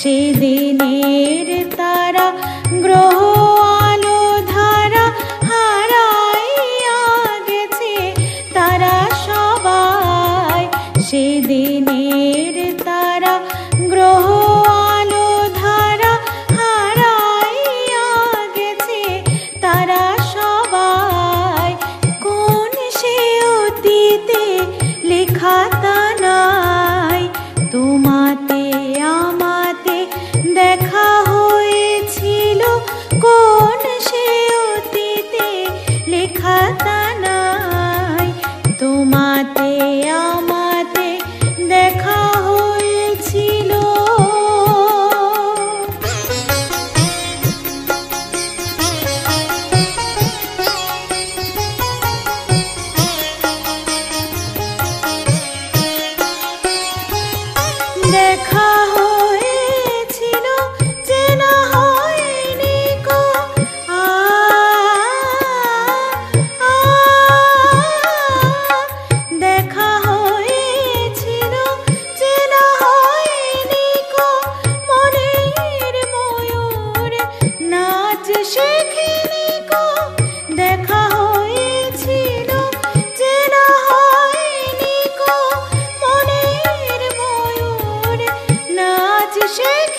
সেদিনের তারা গ্রহ আলো ধারা হারাইয়া গেছে তারা সবাই। সেদিনের তারা গ্রহ আলো ধারা হারাইয়া গেছে তারা সবাই। কোন সে অতীতে লেখা তা নাই, তোমাতে আমাতে দেখা হয়েছিল। কোন সে অতীতে লেখা তা নাই, তোমাতে আমাতে দেখা হয়েছিল। দেখা হয়েছিল চেনা হয়নি কো দেখা হয়েছিল চেনা হয়নি কো মনের ময়ূর নাচ শেখেনি কো। দেখা হয়েছিল চেনা হয়নি কো মনের ময়ূর নাচ শেখেনি